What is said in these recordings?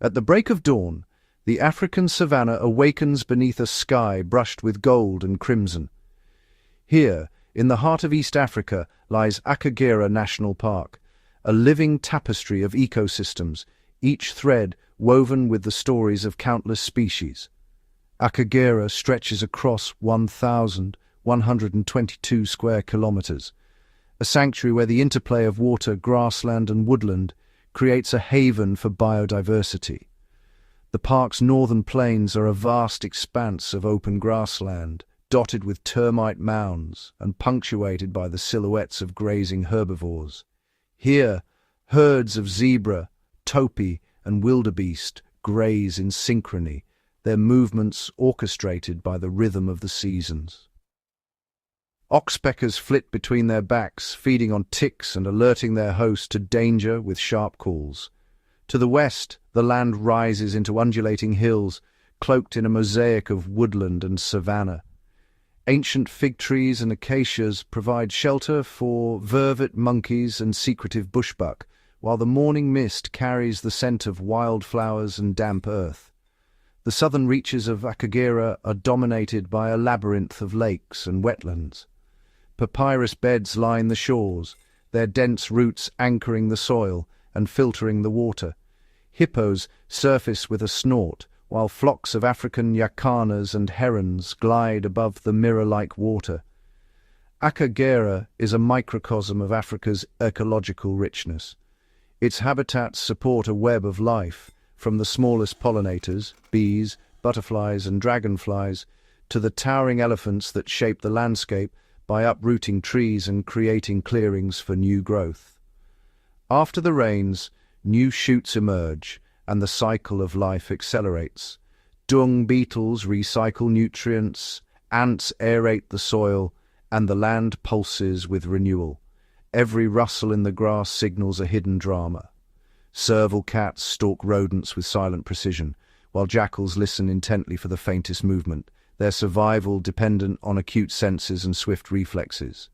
At the break of dawn, the African savanna awakens beneath a sky brushed with gold and crimson. Here, in the heart of East Africa, lies Akagera National Park, a living tapestry of ecosystems, each thread woven with the stories of countless species. Akagera stretches across 1,122 square kilometers, a sanctuary where the interplay of water, grassland and woodland creates a haven for biodiversity. The park's northern plains are a vast expanse of open grassland, dotted with termite mounds and punctuated by the silhouettes of grazing herbivores. Here, herds of zebra, topi, and wildebeest graze in synchrony, their movements orchestrated by the rhythm of the seasons. Oxpeckers flit between their backs, feeding on ticks and alerting their host to danger with sharp calls. To the west, the land rises into undulating hills, cloaked in a mosaic of woodland and savanna. Ancient fig trees and acacias provide shelter for vervet monkeys and secretive bushbuck, while the morning mist carries the scent of wildflowers and damp earth. The southern reaches of Akagera are dominated by a labyrinth of lakes and wetlands. Papyrus beds line the shores, their dense roots anchoring the soil and filtering the water. Hippos surface with a snort, while flocks of African yacanas and herons glide above the mirror-like water. Akagera is a microcosm of Africa's ecological richness. Its habitats support a web of life, from the smallest pollinators, bees, butterflies and dragonflies, to the towering elephants that shape the landscape by uprooting trees and creating clearings for new growth. After the rains, new shoots emerge, and the cycle of life accelerates. Dung beetles recycle nutrients, ants aerate the soil, and the land pulses with renewal. Every rustle in the grass signals a hidden drama. Serval cats stalk rodents with silent precision, while jackals listen intently for the faintest movement, their survival dependent on acute senses and swift reflexes.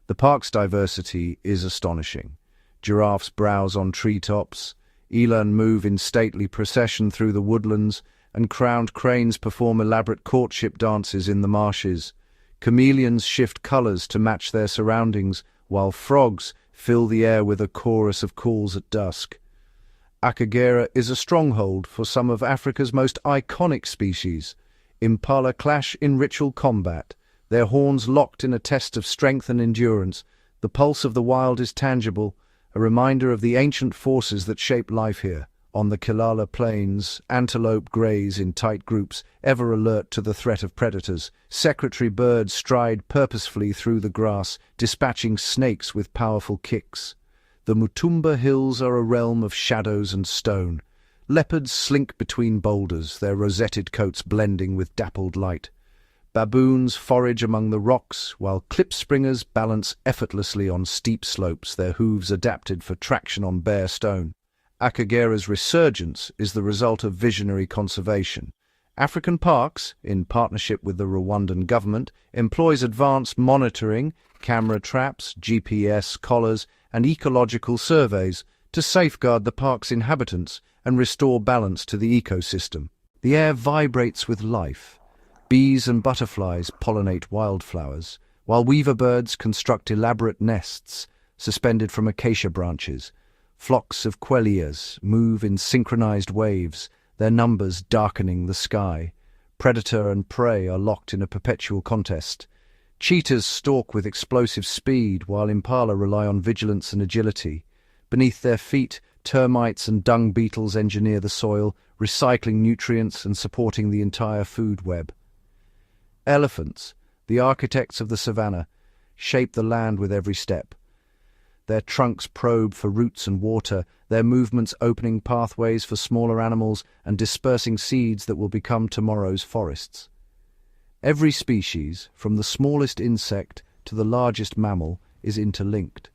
The park's diversity is astonishing. Giraffes browse on treetops, eland move in stately procession through the woodlands, and crowned cranes perform elaborate courtship dances in the marshes. Chameleons shift colors to match their surroundings, while frogs fill the air with a chorus of calls at dusk. Akagera is a stronghold for some of Africa's most iconic species. Impala clash in ritual combat, their horns locked in a test of strength and endurance. The pulse of the wild is tangible, a reminder of the ancient forces that shape life here. On the Kilala Plains, antelope graze in tight groups, ever alert to the threat of predators. Secretary birds stride purposefully through the grass, dispatching snakes with powerful kicks. The Mutumba Hills are a realm of shadows and stone. Leopards slink between boulders, their rosetted coats blending with dappled light. Baboons forage among the rocks, while klipspringers balance effortlessly on steep slopes, their hooves adapted for traction on bare stone. Akagera's resurgence is the result of visionary conservation. African Parks, in partnership with the Rwandan government, employs advanced monitoring, camera traps, GPS collars, and ecological surveys to safeguard the park's inhabitants and restore balance to the ecosystem. The air vibrates with life. Bees and butterflies pollinate wildflowers, while weaver birds construct elaborate nests suspended from acacia branches. Flocks of quellias move in synchronized waves, their numbers darkening the sky. Predator and prey are locked in a perpetual contest. Cheetahs stalk with explosive speed, while impala rely on vigilance and agility. Beneath their feet, termites and dung beetles engineer the soil, recycling nutrients and supporting the entire food web. Elephants, the architects of the savanna, shape the land with every step. Their trunks probe for roots and water, their movements opening pathways for smaller animals and dispersing seeds that will become tomorrow's forests. Every species, from the smallest insect to the largest mammal, is interlinked.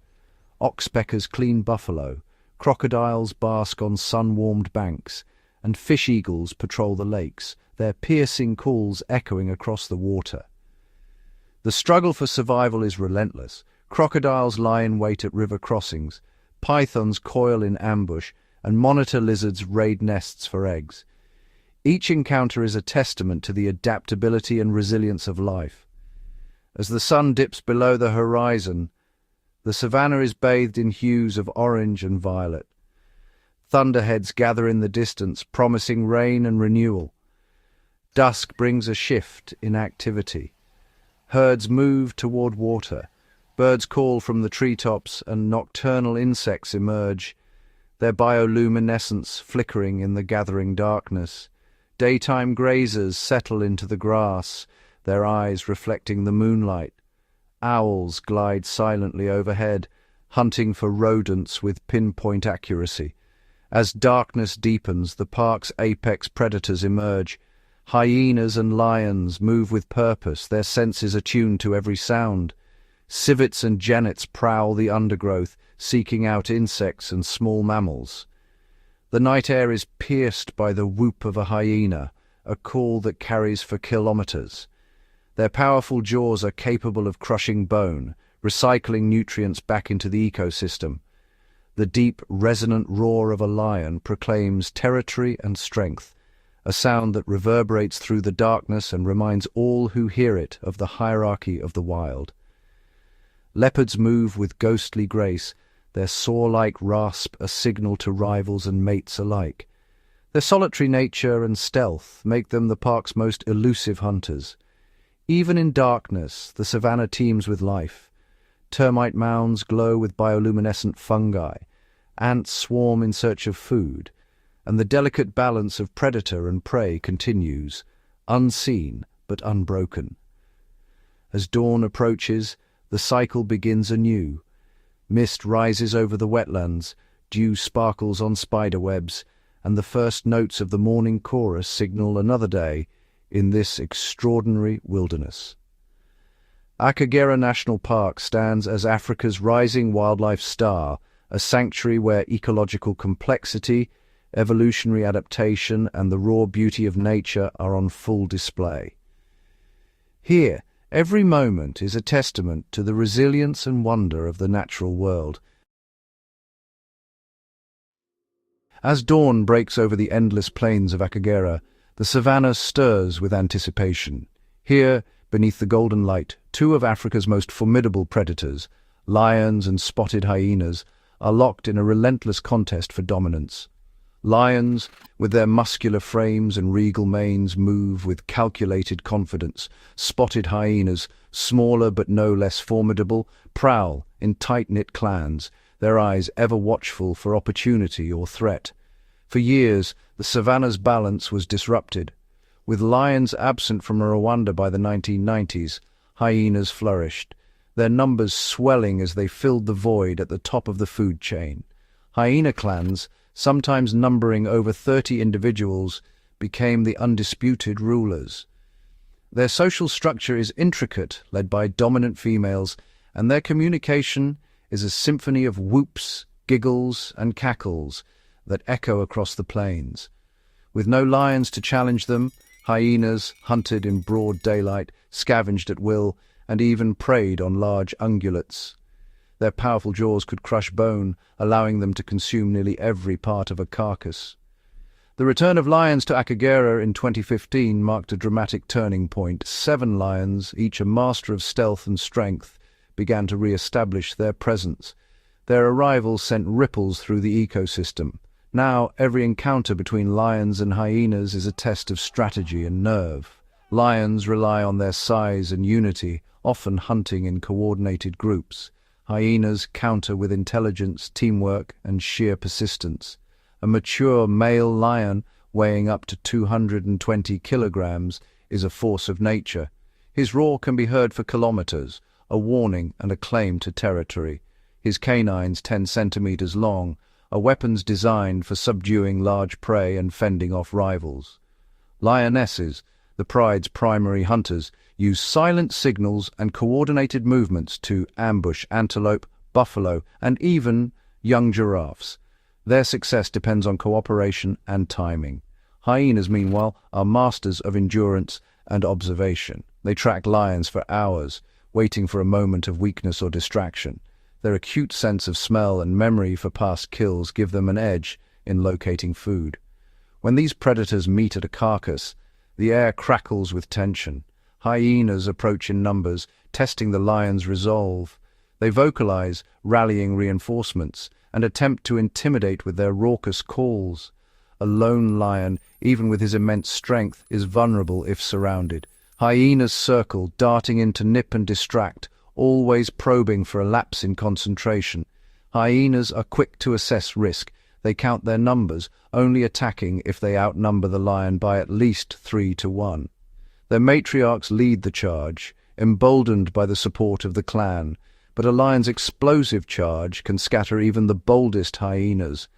Oxpeckers clean buffalo, crocodiles bask on sun-warmed banks, and fish eagles patrol the lakes, their piercing calls echoing across the water. The struggle for survival is relentless. Crocodiles lie in wait at river crossings, pythons coil in ambush, and monitor lizards raid nests for eggs. Each encounter is a testament to the adaptability and resilience of life. As the sun dips below the horizon, the savanna is bathed in hues of orange and violet. Thunderheads gather in the distance, promising rain and renewal. Dusk brings a shift in activity. Herds move toward water. Birds call from the treetops and nocturnal insects emerge, their bioluminescence flickering in the gathering darkness. Daytime grazers settle into the grass, their eyes reflecting the moonlight. Owls glide silently overhead, hunting for rodents with pinpoint accuracy. As darkness deepens, the park's apex predators emerge. Hyenas and lions move with purpose, their senses attuned to every sound. Civets and genets prowl the undergrowth, seeking out insects and small mammals. The night air is pierced by the whoop of a hyena, a call that carries for kilometers. Their powerful jaws are capable of crushing bone, recycling nutrients back into the ecosystem. The deep, resonant roar of a lion proclaims territory and strength, a sound that reverberates through the darkness and reminds all who hear it of the hierarchy of the wild. Leopards move with ghostly grace, their saw-like rasp a signal to rivals and mates alike. Their solitary nature and stealth make them the park's most elusive hunters. Even in darkness, the savanna teems with life. Termite mounds glow with bioluminescent fungi, ants swarm in search of food, and the delicate balance of predator and prey continues, unseen but unbroken. As dawn approaches, the cycle begins anew. Mist rises over the wetlands, dew sparkles on spiderwebs, and the first notes of the morning chorus signal another day in this extraordinary wilderness. Akagera National Park stands as Africa's rising wildlife star, a sanctuary where ecological complexity, evolutionary adaptation, and the raw beauty of nature are on full display. Here, every moment is a testament to the resilience and wonder of the natural world. As dawn breaks over the endless plains of Akagera, the savanna stirs with anticipation. Here, beneath the golden light, two of Africa's most formidable predators, lions and spotted hyenas, are locked in a relentless contest for dominance. Lions, with their muscular frames and regal manes, move with calculated confidence. Spotted hyenas, smaller but no less formidable, prowl in tight-knit clans, their eyes ever watchful for opportunity or threat. For years, the savanna's balance was disrupted. With lions absent from Rwanda by the 1990s, hyenas flourished, their numbers swelling as they filled the void at the top of the food chain. Hyena clans, sometimes numbering over 30 individuals, became the undisputed rulers. Their social structure is intricate, led by dominant females, and their communication is a symphony of whoops, giggles, and cackles that echo across the plains. With no lions to challenge them, hyenas hunted in broad daylight, scavenged at will, and even preyed on large ungulates. Their powerful jaws could crush bone, allowing them to consume nearly every part of a carcass. The return of lions to Akagera in 2015 marked a dramatic turning point. 7 lions, each a master of stealth and strength, began to re-establish their presence. Their arrival sent ripples through the ecosystem. Now, every encounter between lions and hyenas is a test of strategy and nerve. Lions rely on their size and unity, often hunting in coordinated groups. Hyenas counter with intelligence, teamwork, and sheer persistence. A mature male lion, weighing up to 220 kilograms, is a force of nature. His roar can be heard for kilometers, a warning and a claim to territory. His canines 10 centimeters long, are weapons designed for subduing large prey and fending off rivals. Lionesses, the pride's primary hunters, use silent signals and coordinated movements to ambush antelope, buffalo, and even young giraffes. Their success depends on cooperation and timing. Hyenas, meanwhile, are masters of endurance and observation. They track lions for hours, waiting for a moment of weakness or distraction. Their acute sense of smell and memory for past kills give them an edge, in locating food. When these predators meet at a carcass, the air crackles with tension. Hyenas approach in numbers, testing the lion's resolve. They vocalize, rallying reinforcements, and attempt to intimidate with their raucous calls. A lone lion, even with his immense strength, is vulnerable if surrounded. Hyenas circle, darting in to nip and distract, always probing for a lapse in concentration. Hyenas are quick to assess risk. They count their numbers, only attacking if they outnumber the lion by at least 3-1. Their matriarchs lead the charge, emboldened by the support of the clan, but a lion's explosive charge can scatter even the boldest hyenas.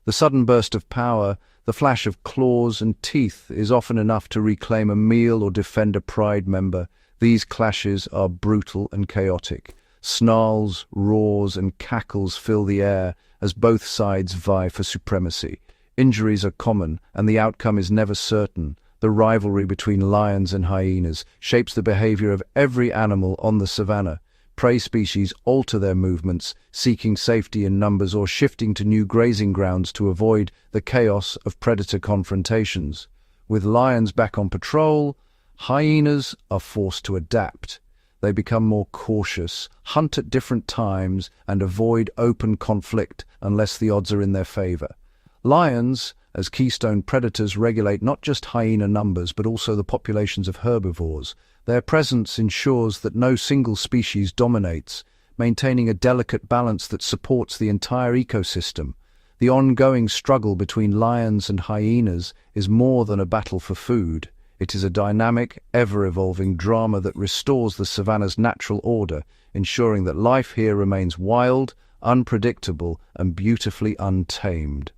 The sudden burst of power, the flash of claws and teeth, is often enough to reclaim a meal or defend a pride member. These clashes are brutal and chaotic. Snarls, roars, and cackles fill the air as both sides vie for supremacy. Injuries are common, and the outcome is never certain. The rivalry between lions and hyenas shapes the behavior of every animal on the savannah. Prey species alter their movements, seeking safety in numbers or shifting to new grazing grounds to avoid the chaos of predator confrontations. With lions back on patrol, hyenas are forced to adapt. They become more cautious, hunt at different times, and avoid open conflict unless the odds are in their favor. Lions, as keystone predators, regulate not just hyena numbers but also the populations of herbivores. Their presence ensures that no single species dominates, maintaining a delicate balance that supports the entire ecosystem. The ongoing struggle between lions and hyenas is more than a battle for food. It is a dynamic, ever-evolving drama that restores the savannah's natural order, ensuring that life here remains wild, unpredictable, and beautifully untamed.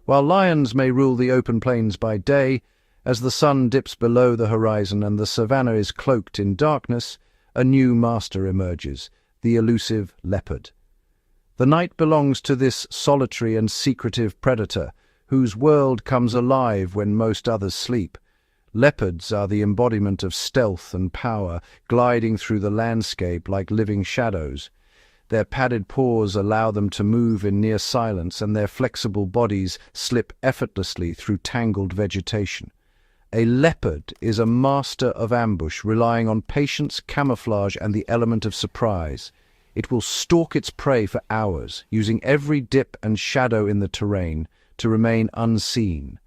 While lions may rule the open plains by day, as the sun dips below the horizon and the savannah is cloaked in darkness, a new master emerges, the elusive leopard. The night belongs to this solitary and secretive predator, whose world comes alive when most others sleep. Leopards are the embodiment of stealth and power, gliding through the landscape like living shadows. Their padded paws allow them to move in near silence, and their flexible bodies slip effortlessly through tangled vegetation. A leopard is a master of ambush, relying on patience, camouflage, and the element of surprise. It will stalk its prey for hours, using every dip and shadow in the terrain to remain unseen.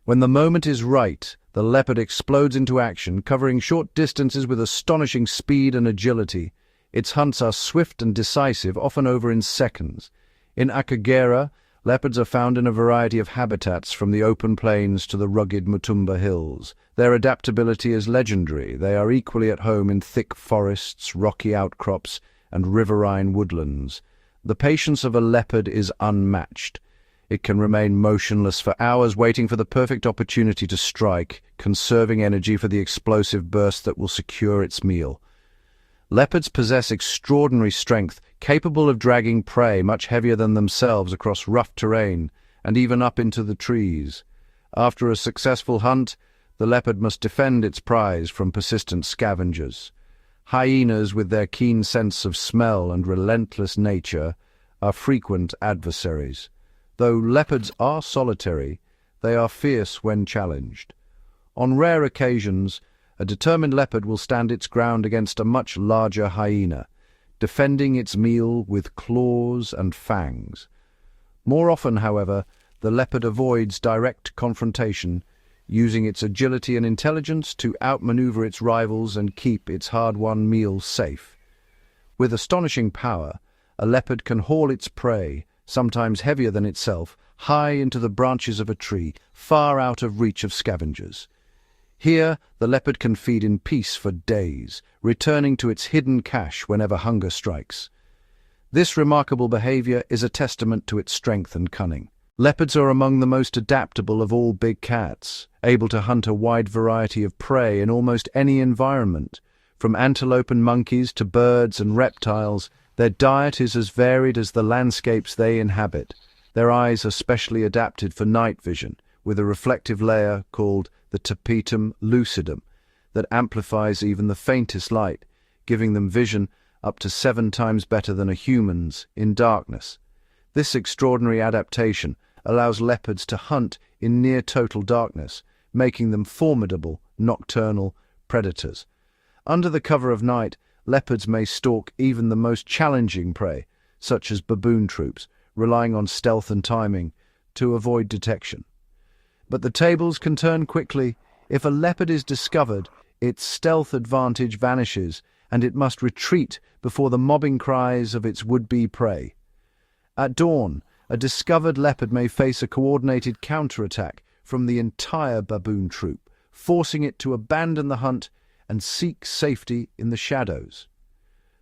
When the moment is right, the leopard explodes into action, covering short distances with astonishing speed and agility. Its hunts are swift and decisive, often over in seconds. In Akagera, leopards are found in a variety of habitats, from the open plains to the rugged Mutumba hills. Their adaptability is legendary. They are equally at home in thick forests, rocky outcrops, and riverine woodlands. The patience of a leopard is unmatched. It can remain motionless for hours, waiting for the perfect opportunity to strike, conserving energy for the explosive burst that will secure its meal. Leopards possess extraordinary strength, capable of dragging prey much heavier than themselves across rough terrain and even up into the trees. After a successful hunt, the leopard must defend its prize from persistent scavengers. Hyenas, with their keen sense of smell and relentless nature, are frequent adversaries. Though leopards are solitary, they are fierce when challenged. On rare occasions, a determined leopard will stand its ground against a much larger hyena, defending its meal with claws and fangs. More often, however, the leopard avoids direct confrontation, using its agility and intelligence to outmaneuver its rivals and keep its hard-won meal safe. With astonishing power, a leopard can haul its prey, sometimes heavier than itself, high into the branches of a tree, far out of reach of scavengers. Here, the leopard can feed in peace for days, returning to its hidden cache whenever hunger strikes. This remarkable behavior is a testament to its strength and cunning. Leopards are among the most adaptable of all big cats, able to hunt a wide variety of prey in almost any environment. From antelope and monkeys to birds and reptiles, their diet is as varied as the landscapes they inhabit. Their eyes are specially adapted for night vision, with a reflective layer called the tapetum lucidum that amplifies even the faintest light, giving them vision up to 7 times better than a human's in darkness. This extraordinary adaptation allows leopards to hunt in near-total darkness, making them formidable nocturnal predators. Under the cover of night, leopards may stalk even the most challenging prey, such as baboon troops, relying on stealth and timing to avoid detection. But the tables can turn quickly. If a leopard is discovered, its stealth advantage vanishes, and it must retreat before the mobbing cries of its would-be prey. At dawn, a discovered leopard may face a coordinated counterattack from the entire baboon troop, forcing it to abandon the hunt and seek safety in the shadows.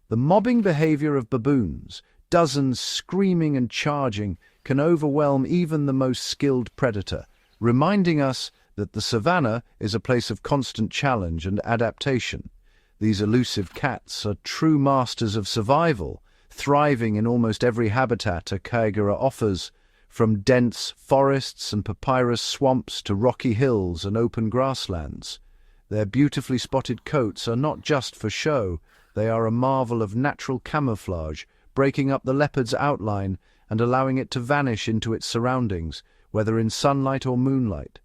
The mobbing behavior of baboons, dozens screaming and charging, can overwhelm even the most skilled predator, reminding us that the savannah is a place of constant challenge and adaptation. These elusive cats are true masters of survival, thriving in almost every habitat a Kaigura offers, from dense forests and papyrus swamps to rocky hills and open grasslands. Their beautifully spotted coats are not just for show, they are a marvel of natural camouflage, breaking up the leopard's outline and allowing it to vanish into its surroundings, whether in sunlight or moonlight.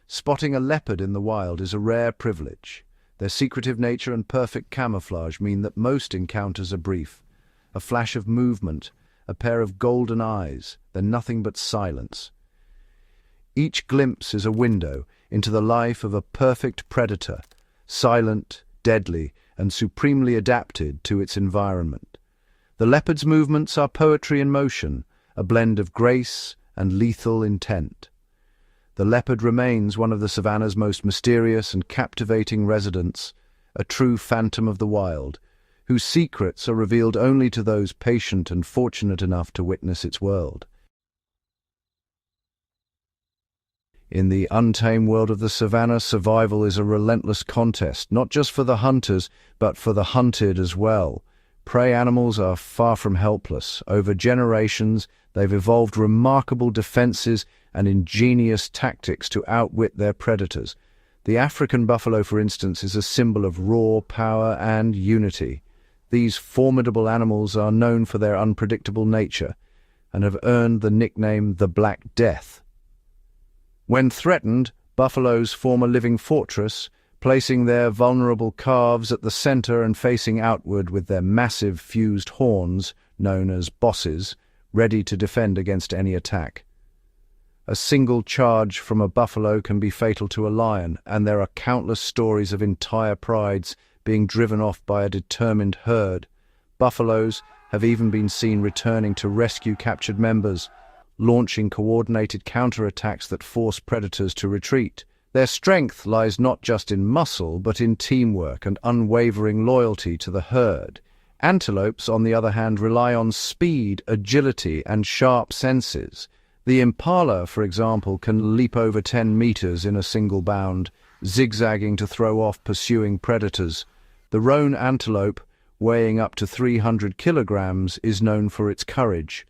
Spotting a leopard in the wild is a rare privilege. Their secretive nature and perfect camouflage mean that most encounters are brief. A flash of movement, a pair of golden eyes, then nothing but silence. Each glimpse is a window into the life of a perfect predator, silent, deadly, and supremely adapted to its environment. The leopard's movements are poetry in motion, a blend of grace and lethal intent. The leopard remains one of the savannah's most mysterious and captivating residents, a true phantom of the wild, whose secrets are revealed only to those patient and fortunate enough to witness its world. In the untamed world of the savannah, survival is a relentless contest, not just for the hunters, but for the hunted as well. Prey animals are far from helpless. Over generations, they've evolved remarkable defenses and ingenious tactics to outwit their predators. The African buffalo, for instance, is a symbol of raw power and unity. These formidable animals are known for their unpredictable nature and have earned the nickname the Black Death. When threatened, buffaloes form a living fortress, placing their vulnerable calves at the center and facing outward with their massive fused horns, known as bosses, ready to defend against any attack. A single charge from a buffalo can be fatal to a lion, and there are countless stories of entire prides being driven off by a determined herd. Buffaloes have even been seen returning to rescue captured members, launching coordinated counterattacks that force predators to retreat. Their strength lies not just in muscle, but in teamwork and unwavering loyalty to the herd. Antelopes, on the other hand, rely on speed, agility, and sharp senses. The impala, for example, can leap over 10 meters in a single bound, zigzagging to throw off pursuing predators. The roan antelope, weighing up to 300 kilograms, is known for its courage.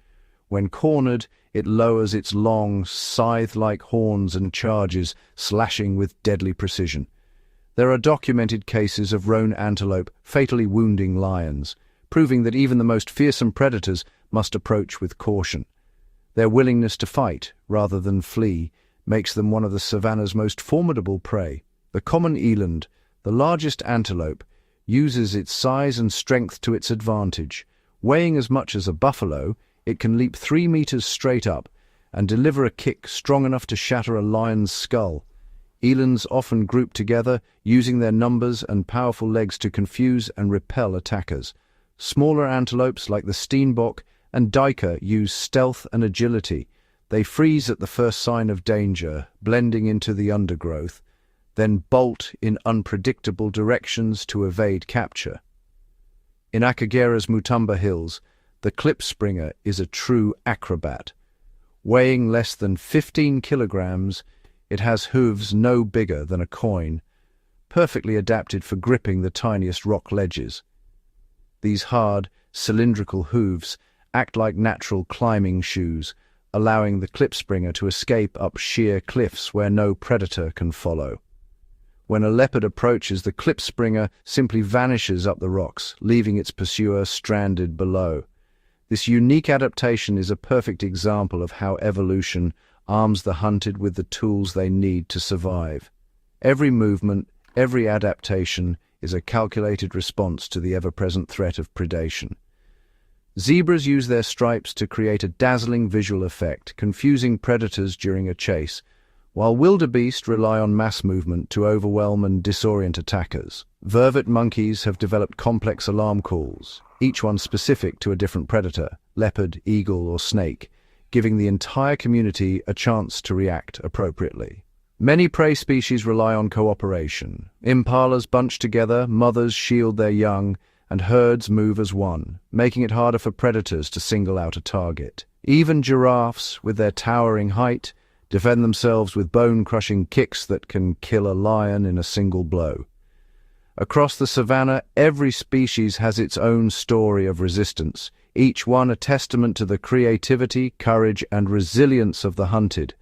When cornered, it lowers its long, scythe-like horns and charges, slashing with deadly precision. There are documented cases of roan antelope fatally wounding lions, proving that even the most fearsome predators must approach with caution. Their willingness to fight, rather than flee, makes them one of the savannah's most formidable prey. The common eland, the largest antelope, uses its size and strength to its advantage. Weighing as much as a buffalo, it can leap 3 meters straight up and deliver a kick strong enough to shatter a lion's skull. Elands often group together, using their numbers and powerful legs to confuse and repel attackers. Smaller antelopes like the steenbok and duiker use stealth and agility. They freeze at the first sign of danger, blending into the undergrowth, then bolt in unpredictable directions to evade capture. In Akagera's Mutumba Hills, the klipspringer is a true acrobat. Weighing less than 15 kilograms, it has hooves no bigger than a coin, perfectly adapted for gripping the tiniest rock ledges. These hard, cylindrical hooves act like natural climbing shoes, allowing the klipspringer to escape up sheer cliffs where no predator can follow. When a leopard approaches, the klipspringer simply vanishes up the rocks, leaving its pursuer stranded below. This unique adaptation is a perfect example of how evolution arms the hunted with the tools they need to survive. Every movement, every adaptation is a calculated response to the ever-present threat of predation. Zebras use their stripes to create a dazzling visual effect, confusing predators during a chase, while wildebeest rely on mass movement to overwhelm and disorient attackers. Vervet monkeys have developed complex alarm calls, each one specific to a different predator, leopard, eagle, or snake, giving the entire community a chance to react appropriately. Many prey species rely on cooperation. Impalas bunch together, mothers shield their young, and herds move as one, making it harder for predators to single out a target. Even giraffes, with their towering height, defend themselves with bone-crushing kicks that can kill a lion in a single blow. Across the savannah, every species has its own story of resistance, each one a testament to the creativity, courage, and resilience of the hunted.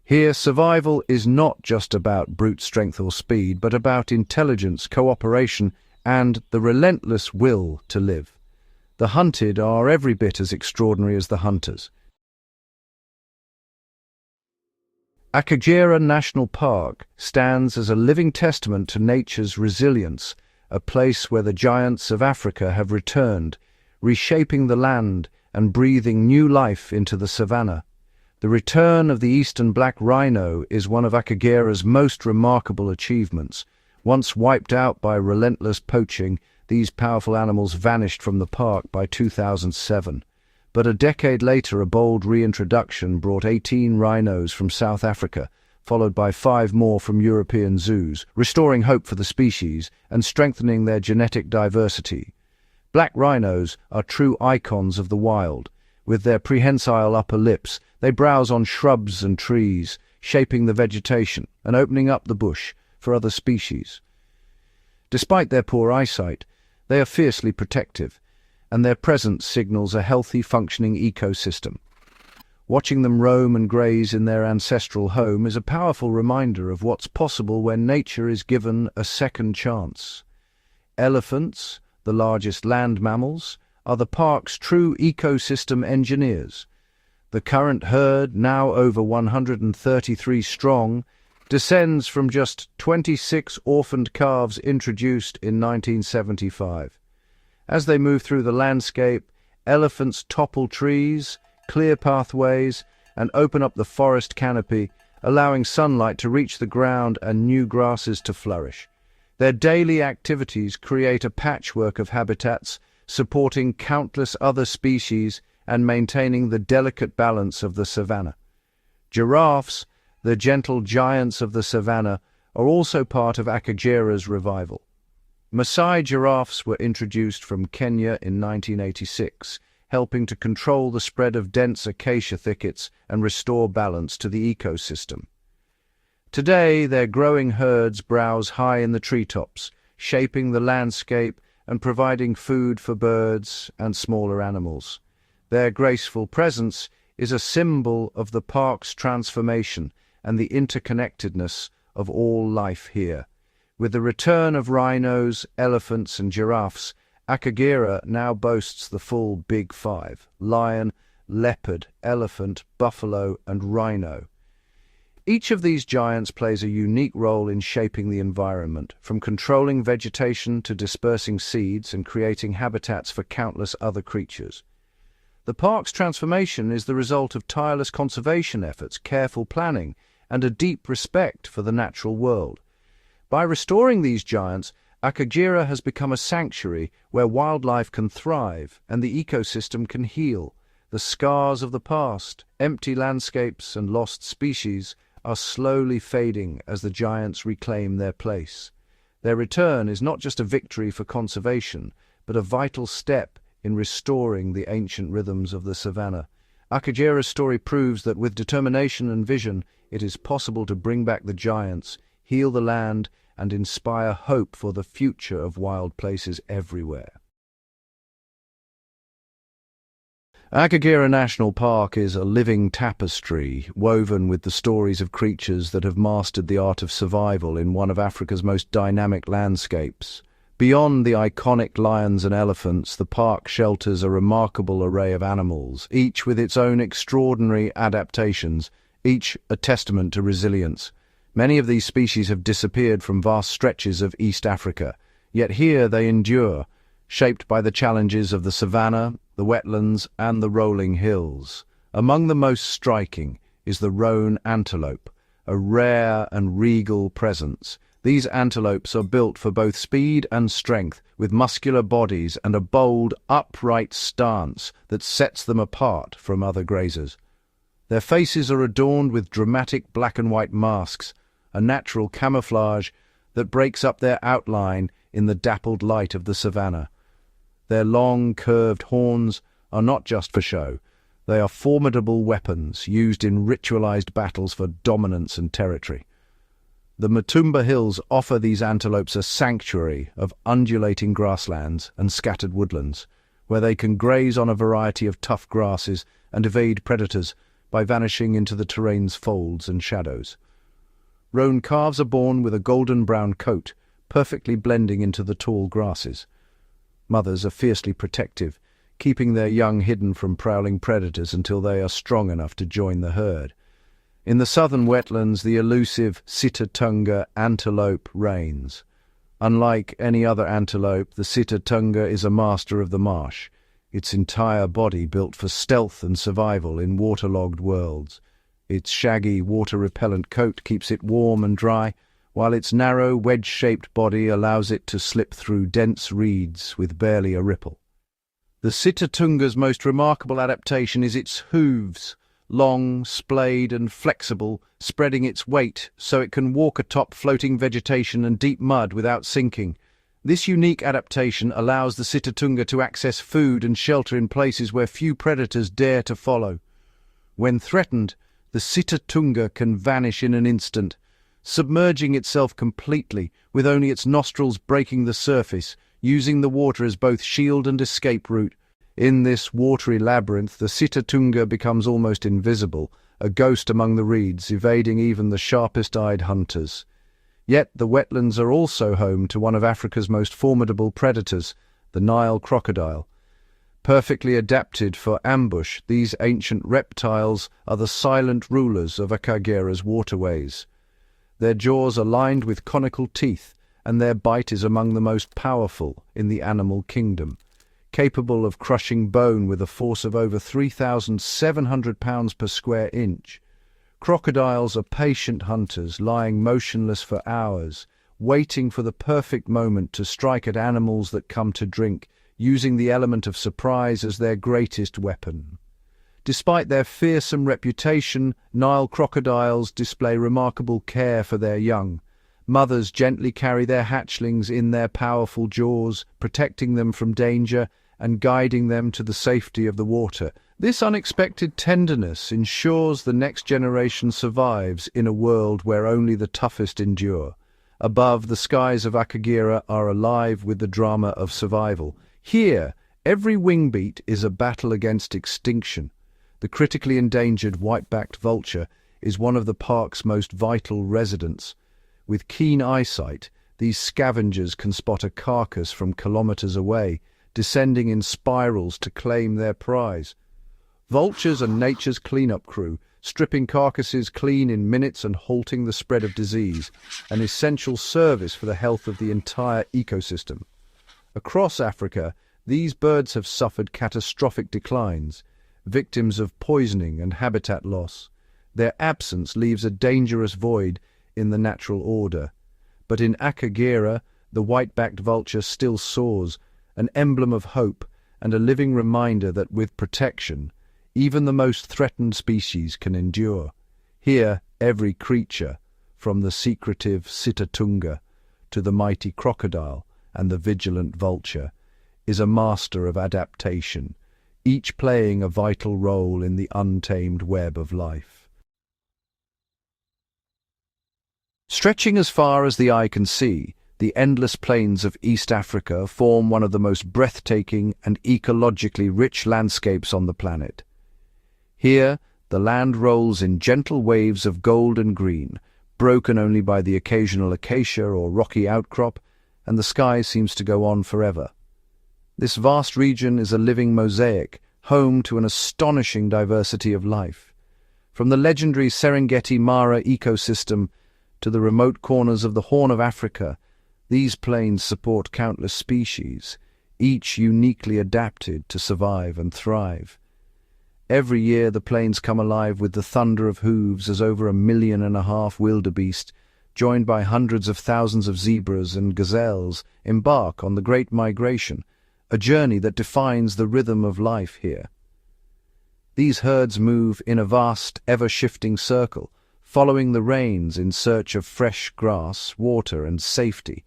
Here, survival is not just about brute strength or speed, but about intelligence, cooperation, and the relentless will to live. The hunted are every bit as extraordinary as the hunters. Akagera National Park stands as a living testament to nature's resilience, a place where the giants of Africa have returned, reshaping the land and breathing new life into the savannah. The return of the eastern black rhino is one of Akagera's most remarkable achievements. Once wiped out by relentless poaching, these powerful animals vanished from the park by 2007. But a decade later, a bold reintroduction brought 18 rhinos from South Africa, followed by 5 more from European zoos, restoring hope for the species and strengthening their genetic diversity. Black rhinos are true icons of the wild. With their prehensile upper lips, they browse on shrubs and trees, shaping the vegetation and opening up the bush for other species. Despite their poor eyesight, they are fiercely protective, and their presence signals a healthy, functioning ecosystem. Watching them roam and graze in their ancestral home is a powerful reminder of what's possible when nature is given a second chance. Elephants, the largest land mammals, are the park's true ecosystem engineers. The current herd, now over 133 strong, descends from just 26 orphaned calves introduced in 1975. As they move through the landscape, elephants topple trees, clear pathways, and open up the forest canopy, allowing sunlight to reach the ground and new grasses to flourish. Their daily activities create a patchwork of habitats, supporting countless other species and maintaining the delicate balance of the savannah. Giraffes, the gentle giants of the savannah, are also part of Akagera's revival. Maasai giraffes were introduced from Kenya in 1986, helping to control the spread of dense acacia thickets and restore balance to the ecosystem. Today, their growing herds browse high in the treetops, shaping the landscape and providing food for birds and smaller animals. Their graceful presence is a symbol of the park's transformation and the interconnectedness of all life here. With the return of rhinos, elephants, and giraffes, Akagera now boasts the full Big Five: lion, leopard, elephant, buffalo, and rhino. Each of these giants plays a unique role in shaping the environment, from controlling vegetation to dispersing seeds and creating habitats for countless other creatures. The park's transformation is the result of tireless conservation efforts, careful planning, and a deep respect for the natural world. By restoring these giants, Akagera has become a sanctuary where wildlife can thrive and the ecosystem can heal. The scars of the past, empty landscapes and lost species, are slowly fading as the giants reclaim their place. Their return is not just a victory for conservation, but a vital step in restoring the ancient rhythms of the savannah. Akagera's story proves that with determination and vision, it is possible to bring back the giants, heal the land, and inspire hope for the future of wild places everywhere. Akagera National Park is a living tapestry, woven with the stories of creatures that have mastered the art of survival in one of Africa's most dynamic landscapes. Beyond the iconic lions and elephants, the park shelters a remarkable array of animals, each with its own extraordinary adaptations, each a testament to resilience. Many of these species have disappeared from vast stretches of East Africa, yet here they endure, shaped by the challenges of the savanna, the wetlands, and the rolling hills. Among the most striking is the roan antelope, a rare and regal presence. These antelopes are built for both speed and strength, with muscular bodies and a bold, upright stance that sets them apart from other grazers. Their faces are adorned with dramatic black and white masks, a natural camouflage that breaks up their outline in the dappled light of the savanna. Their long, curved horns are not just for show. They are formidable weapons used in ritualized battles for dominance and territory. The Matumba Hills offer these antelopes a sanctuary of undulating grasslands and scattered woodlands, where they can graze on a variety of tough grasses and evade predators by vanishing into the terrain's folds and shadows. Roan calves are born with a golden-brown coat, perfectly blending into the tall grasses. Mothers are fiercely protective, keeping their young hidden from prowling predators until they are strong enough to join the herd. In the southern wetlands, the elusive Sitatunga antelope reigns. Unlike any other antelope, the Sitatunga is a master of the marsh, its entire body built for stealth and survival in waterlogged worlds. Its shaggy, water-repellent coat keeps it warm and dry, while its narrow, wedge-shaped body allows it to slip through dense reeds with barely a ripple. The Sitatunga's most remarkable adaptation is its hooves, long, splayed and flexible, spreading its weight so it can walk atop floating vegetation and deep mud without sinking. This unique adaptation allows the Sitatunga to access food and shelter in places where few predators dare to follow. When threatened, the Sitatunga can vanish in an instant, submerging itself completely, with only its nostrils breaking the surface, using the water as both shield and escape route. In this watery labyrinth, the Sitatunga becomes almost invisible, a ghost among the reeds, evading even the sharpest-eyed hunters. Yet the wetlands are also home to one of Africa's most formidable predators, the Nile crocodile. Perfectly adapted for ambush, these ancient reptiles are the silent rulers of Akagera's waterways. Their jaws are lined with conical teeth, and their bite is among the most powerful in the animal kingdom. Capable of crushing bone with a force of over 3,700 pounds per square inch. Crocodiles are patient hunters, lying motionless for hours, waiting for the perfect moment to strike at animals that come to drink, using the element of surprise as their greatest weapon. Despite their fearsome reputation, Nile crocodiles display remarkable care for their young. Mothers gently carry their hatchlings in their powerful jaws, protecting them from danger and guiding them to the safety of the water. This unexpected tenderness ensures the next generation survives in a world where only the toughest endure. Above, the skies of Akagera are alive with the drama of survival. Here, every wingbeat is a battle against extinction. The critically endangered white-backed vulture is one of the park's most vital residents. With keen eyesight, these scavengers can spot a carcass from kilometers away, descending in spirals to claim their prize. Vultures are nature's cleanup crew, stripping carcasses clean in minutes and halting the spread of disease, an essential service for the health of the entire ecosystem. Across Africa, these birds have suffered catastrophic declines, victims of poisoning and habitat loss. Their absence leaves a dangerous void in the natural order. But in Akagera, the white-backed vulture still soars, an emblem of hope and a living reminder that with protection, even the most threatened species can endure. Here, every creature, from the secretive Sitatunga to the mighty crocodile and the vigilant vulture, is a master of adaptation, each playing a vital role in the untamed web of life. Stretching as far as the eye can see, the endless plains of East Africa form one of the most breathtaking and ecologically rich landscapes on the planet. Here, the land rolls in gentle waves of gold and green, broken only by the occasional acacia or rocky outcrop, and the sky seems to go on forever. This vast region is a living mosaic, home to an astonishing diversity of life. From the legendary Serengeti Mara ecosystem to the remote corners of the Horn of Africa, these plains support countless species, each uniquely adapted to survive and thrive. Every year the plains come alive with the thunder of hooves as over 1.5 million wildebeest, joined by hundreds of thousands of zebras and gazelles, embark on the Great Migration, a journey that defines the rhythm of life here. These herds move in a vast, ever-shifting circle, following the rains in search of fresh grass, water, and safety.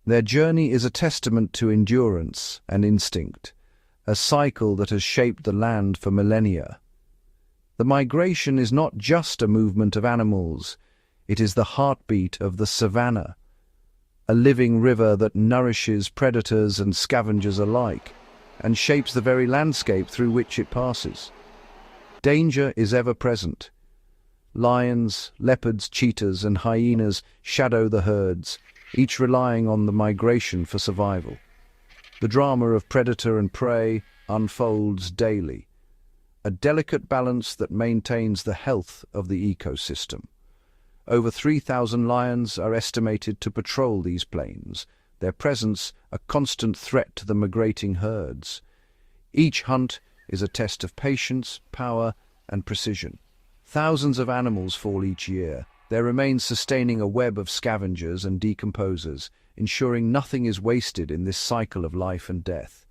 Their journey is a testament to endurance and instinct, a cycle that has shaped the land for millennia. The migration is not just a movement of animals, it is the heartbeat of the savannah, a living river that nourishes predators and scavengers alike, and shapes the very landscape through which it passes. Danger is ever present. Lions, leopards, cheetahs, and hyenas shadow the herds, each relying on the migration for survival. The drama of predator and prey unfolds daily, a delicate balance that maintains the health of the ecosystem. Over 3,000 lions are estimated to patrol these plains, their presence a constant threat to the migrating herds. Each hunt is a test of patience, power, and precision. Thousands of animals fall each year, their remains sustaining a web of scavengers and decomposers, ensuring nothing is wasted in this cycle of life and death.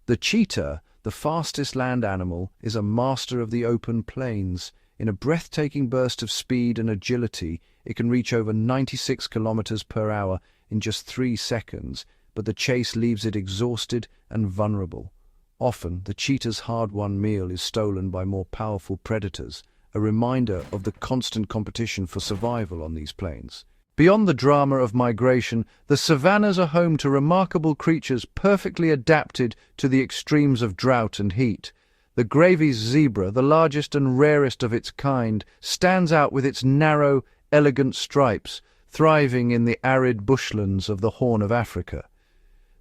The cheetah, the fastest land animal, is a master of the open plains. In a breathtaking burst of speed and agility, it can reach over 96 kilometers per hour in just 3 seconds, but the chase leaves it exhausted and vulnerable. Often, the cheetah's hard-won meal is stolen by more powerful predators, a reminder of the constant competition for survival on these plains. Beyond the drama of migration, the savannas are home to remarkable creatures perfectly adapted to the extremes of drought and heat. The Gravy's zebra, the largest and rarest of its kind, stands out with its narrow, elegant stripes, thriving in the arid bushlands of the Horn of Africa.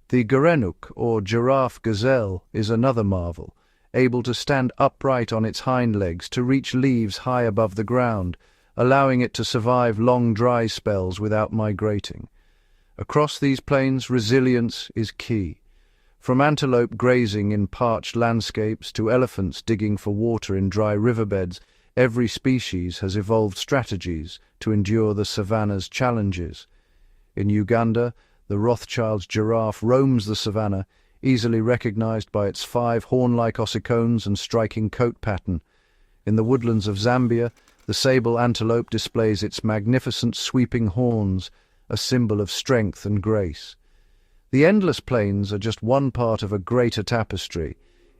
The Gerenuk, or giraffe gazelle, is another marvel, able to stand upright on its hind legs to reach leaves high above the ground, allowing it to survive long dry spells without migrating. Across these plains, resilience is key. From antelope grazing in parched landscapes to elephants digging for water in dry riverbeds, every species has evolved strategies to endure the savanna's challenges. In Uganda, the Rothschild's giraffe roams the savanna, easily recognized by its 5 horn-like ossicones and striking coat pattern. In the woodlands of Zambia, the sable antelope displays its magnificent sweeping horns, a symbol of strength and grace. The endless plains are just one part of a greater tapestry.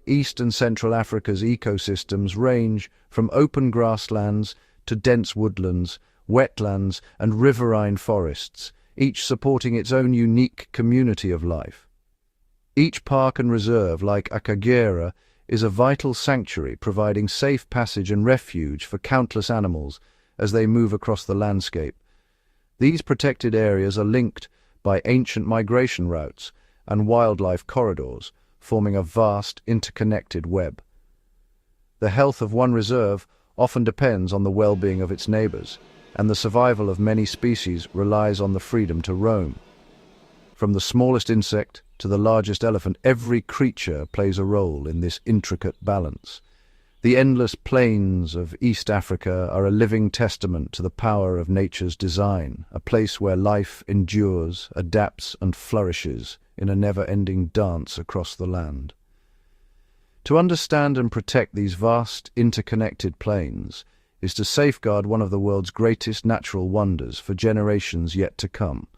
East and Central Africa's ecosystems range from open grasslands to dense woodlands, wetlands, and riverine forests, each supporting its own unique community of life. Each park and reserve, like Akagera, is a vital sanctuary providing safe passage and refuge for countless animals as they move across the landscape. These protected areas are linked by ancient migration routes and wildlife corridors, forming a vast, interconnected web. The health of one reserve often depends on the well-being of its neighbors, and the survival of many species relies on the freedom to roam. From the smallest insect to the largest elephant, every creature plays a role in this intricate balance. The endless plains of East Africa are a living testament to the power of nature's design, a place where life endures, adapts, and flourishes in a never-ending dance across the land. To understand and protect these vast, interconnected plains is to safeguard one of the world's greatest natural wonders for generations yet to come.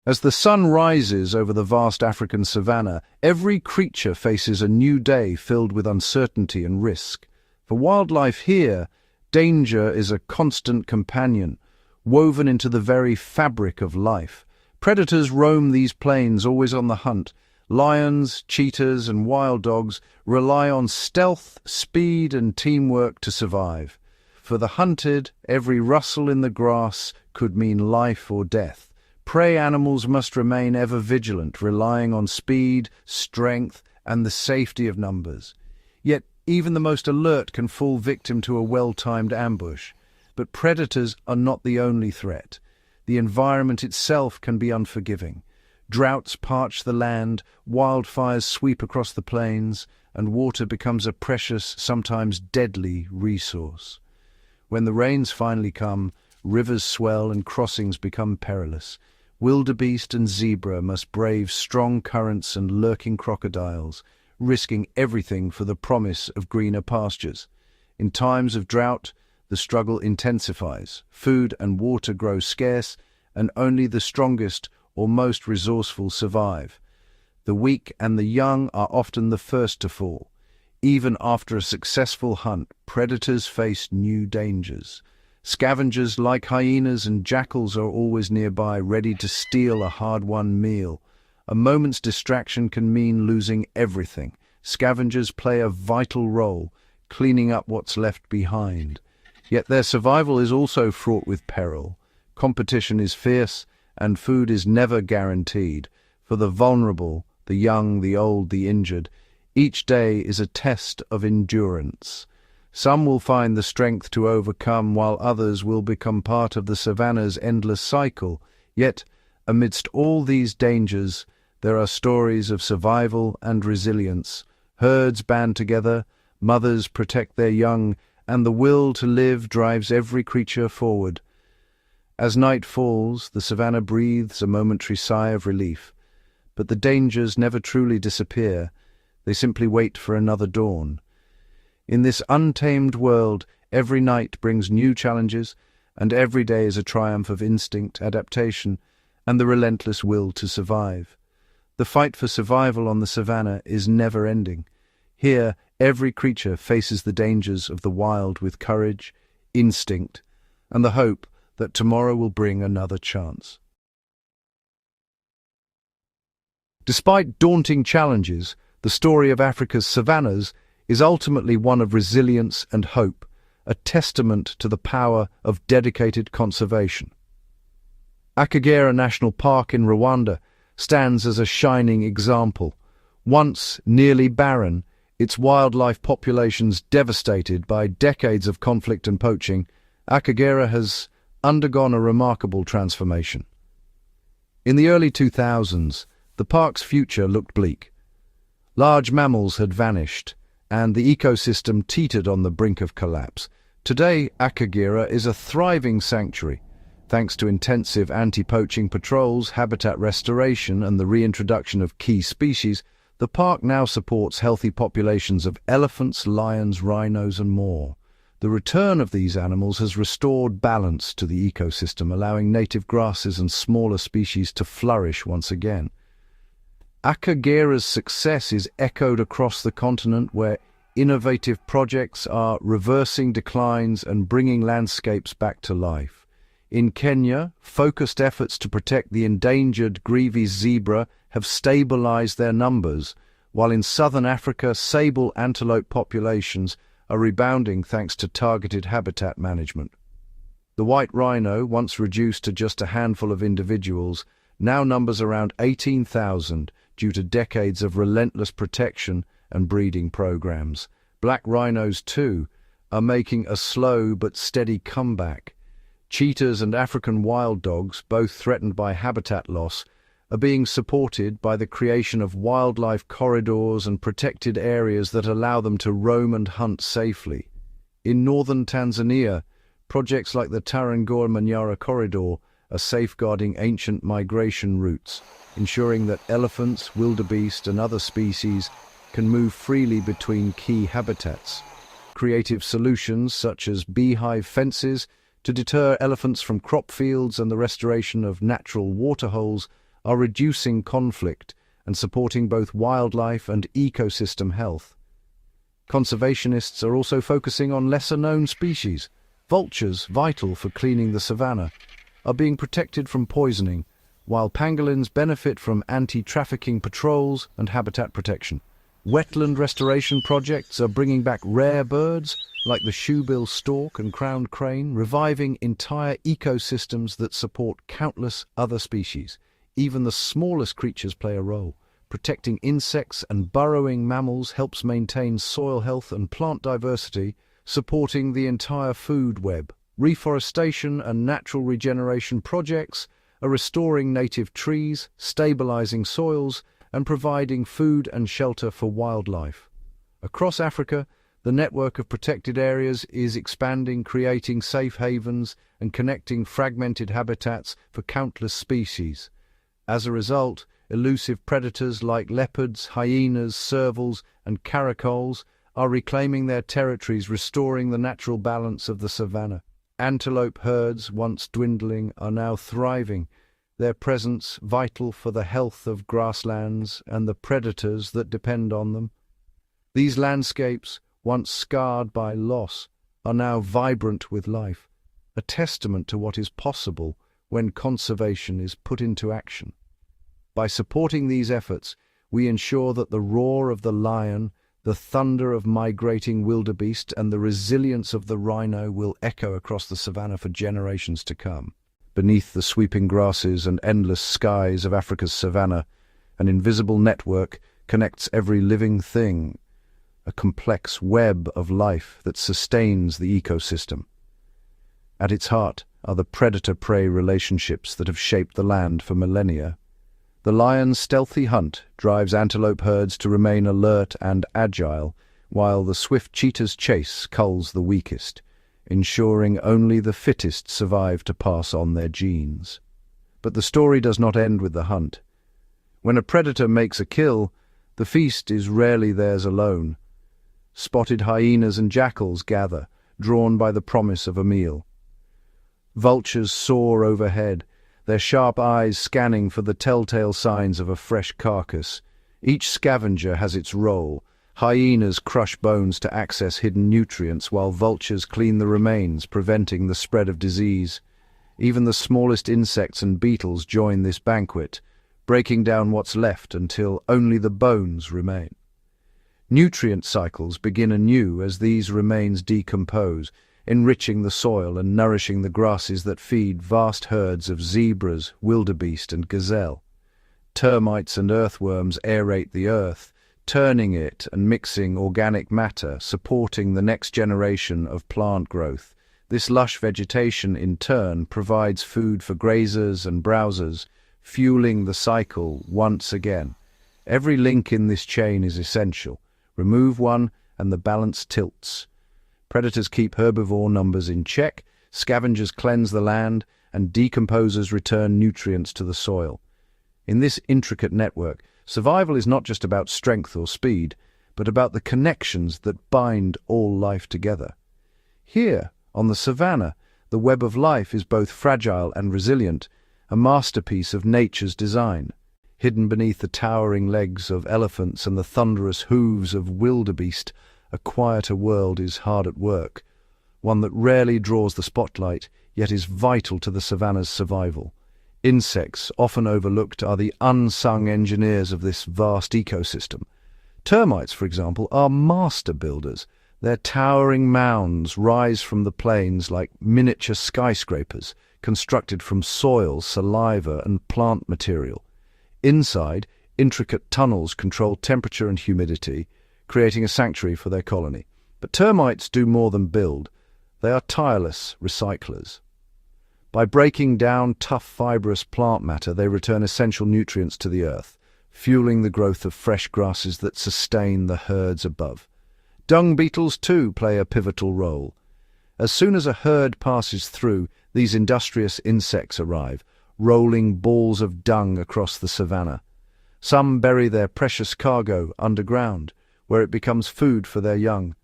As the sun rises over the vast African savanna, every creature faces a new day filled with uncertainty and risk. For wildlife here, danger is a constant companion, woven into the very fabric of life. Predators roam these plains, always on the hunt. Lions, cheetahs, and wild dogs rely on stealth, speed, and teamwork to survive. For the hunted, every rustle in the grass could mean life or death. Prey animals must remain ever vigilant, relying on speed, strength, and the safety of numbers. Yet, even the most alert can fall victim to a well-timed ambush. But predators are not the only threat. The environment itself can be unforgiving. Droughts parch the land, wildfires sweep across the plains, and water becomes a precious, sometimes deadly, resource. When the rains finally come, rivers swell and crossings become perilous. Wildebeest and zebra must brave strong currents and lurking crocodiles, risking everything for the promise of greener pastures. In times of drought, the struggle intensifies. Food and water grow scarce, and only the strongest or most resourceful survive. The weak and the young are often the first to fall. Even after a successful hunt, predators face new dangers. Scavengers like hyenas and jackals are always nearby, ready to steal a hard-won meal. A moment's distraction can mean losing everything. Scavengers play a vital role, cleaning up what's left behind. Yet their survival is also fraught with peril. Competition is fierce, and food is never guaranteed. For the vulnerable, the young, the old, the injured, each day is a test of endurance. Some will find the strength to overcome, while others will become part of the savannah's endless cycle. Yet, amidst all these dangers, there are stories of survival and resilience. Herds band together, mothers protect their young, and the will to live drives every creature forward. As night falls, the savannah breathes a momentary sigh of relief. But the dangers never truly disappear. They simply wait for another dawn. In this untamed world, every night brings new challenges, and every day is a triumph of instinct, adaptation, and the relentless will to survive. The fight for survival on the savannah is never-ending. Here, every creature faces the dangers of the wild with courage, instinct, and the hope that tomorrow will bring another chance. Despite daunting challenges, the story of Africa's savannas is ultimately one of resilience and hope, a testament to the power of dedicated conservation. Akagera National Park in Rwanda stands as a shining example. Once nearly barren, its wildlife populations devastated by decades of conflict and poaching, Akagera has undergone a remarkable transformation. In the early 2000s, the park's future looked bleak. Large mammals had vanished, and the ecosystem teetered on the brink of collapse. Today, Akagera is a thriving sanctuary. Thanks to intensive anti-poaching patrols, habitat restoration, and the reintroduction of key species, the park now supports healthy populations of elephants, lions, rhinos, and more. The return of these animals has restored balance to the ecosystem, allowing native grasses and smaller species to flourish once again. Akagera's success is echoed across the continent, where innovative projects are reversing declines and bringing landscapes back to life. In Kenya, focused efforts to protect the endangered Grevy's zebra have stabilized their numbers, while in southern Africa, sable antelope populations are rebounding thanks to targeted habitat management. The white rhino, once reduced to just a handful of individuals, now numbers around 18,000 due to decades of relentless protection and breeding programs. Black rhinos, too, are making a slow but steady comeback. Cheetahs and African wild dogs, both threatened by habitat loss, are being supported by the creation of wildlife corridors and protected areas that allow them to roam and hunt safely. In northern Tanzania, projects like the Tarangore-Manyara corridor are safeguarding ancient migration routes, ensuring that elephants, wildebeest, and other species can move freely between key habitats. Creative solutions such as beehive fences to deter elephants from crop fields and the restoration of natural waterholes are reducing conflict and supporting both wildlife and ecosystem health. Conservationists are also focusing on lesser-known species. Vultures, vital for cleaning the savannah, are being protected from poisoning, while pangolins benefit from anti-trafficking patrols and habitat protection. Wetland restoration projects are bringing back rare birds like the shoebill stork and crowned crane, reviving entire ecosystems that support countless other species. Even the smallest creatures play a role. Protecting insects and burrowing mammals helps maintain soil health and plant diversity, supporting the entire food web. Reforestation and natural regeneration projects are restoring native trees, stabilizing soils, and providing food and shelter for wildlife. Across Africa, the network of protected areas is expanding, creating safe havens and connecting fragmented habitats for countless species. As a result, elusive predators like leopards, hyenas, servals, and caracoles are reclaiming their territories, restoring the natural balance of the savanna. Antelope herds, once dwindling, are now thriving, their presence vital for the health of grasslands and the predators that depend on them. These landscapes, once scarred by loss, are now vibrant with life, a testament to what is possible when conservation is put into action. By supporting these efforts, we ensure that the roar of the lion, the thunder of migrating wildebeest, and the resilience of the rhino will echo across the savanna for generations to come. Beneath the sweeping grasses and endless skies of Africa's savanna, an invisible network connects every living thing, a complex web of life that sustains the ecosystem. At its heart are the predator-prey relationships that have shaped the land for millennia. The lion's stealthy hunt drives antelope herds to remain alert and agile, while the swift cheetah's chase culls the weakest, ensuring only the fittest survive to pass on their genes. But the story does not end with the hunt. When a predator makes a kill, the feast is rarely theirs alone. Spotted hyenas and jackals gather, drawn by the promise of a meal. Vultures soar overhead, their sharp eyes scanning for the telltale signs of a fresh carcass. Each scavenger has its role. Hyenas crush bones to access hidden nutrients, while vultures clean the remains, preventing the spread of disease. Even the smallest insects and beetles join this banquet, breaking down what's left until only the bones remain. Nutrient cycles begin anew as these remains decompose, enriching the soil and nourishing the grasses that feed vast herds of zebras, wildebeest, and gazelle. Termites and earthworms aerate the earth, turning it and mixing organic matter, supporting the next generation of plant growth. This lush vegetation, in turn, provides food for grazers and browsers, fueling the cycle once again. Every link in this chain is essential. Remove one, and the balance tilts. Predators keep herbivore numbers in check, scavengers cleanse the land, and decomposers return nutrients to the soil. In this intricate network, survival is not just about strength or speed, but about the connections that bind all life together. Here, on the savanna, the web of life is both fragile and resilient, a masterpiece of nature's design. Hidden beneath the towering legs of elephants and the thunderous hooves of wildebeest, a quieter world is hard at work, one that rarely draws the spotlight, yet is vital to the savanna's survival. Insects, often overlooked, are the unsung engineers of this vast ecosystem. Termites, for example, are master builders. Their towering mounds rise from the plains like miniature skyscrapers, constructed from soil, saliva, and plant material. Inside, intricate tunnels control temperature and humidity, creating a sanctuary for their colony. But termites do more than build. They are tireless recyclers. By breaking down tough fibrous plant matter, they return essential nutrients to the earth, fueling the growth of fresh grasses that sustain the herds above. Dung beetles, too, play a pivotal role. As soon as a herd passes through, these industrious insects arrive, rolling balls of dung across the savanna. Some bury their precious cargo underground, where it becomes food for their young.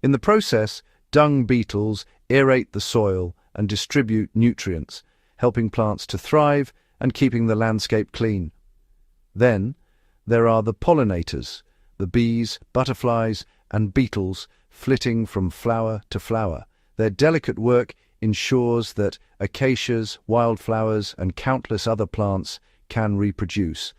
In the process, dung beetles aerate the soil and distribute nutrients, helping plants to thrive and keeping the landscape clean. Then, there are the pollinators, the bees, butterflies, and beetles flitting from flower to flower. Their delicate work ensures that acacias, wildflowers, and countless other plants can reproduce,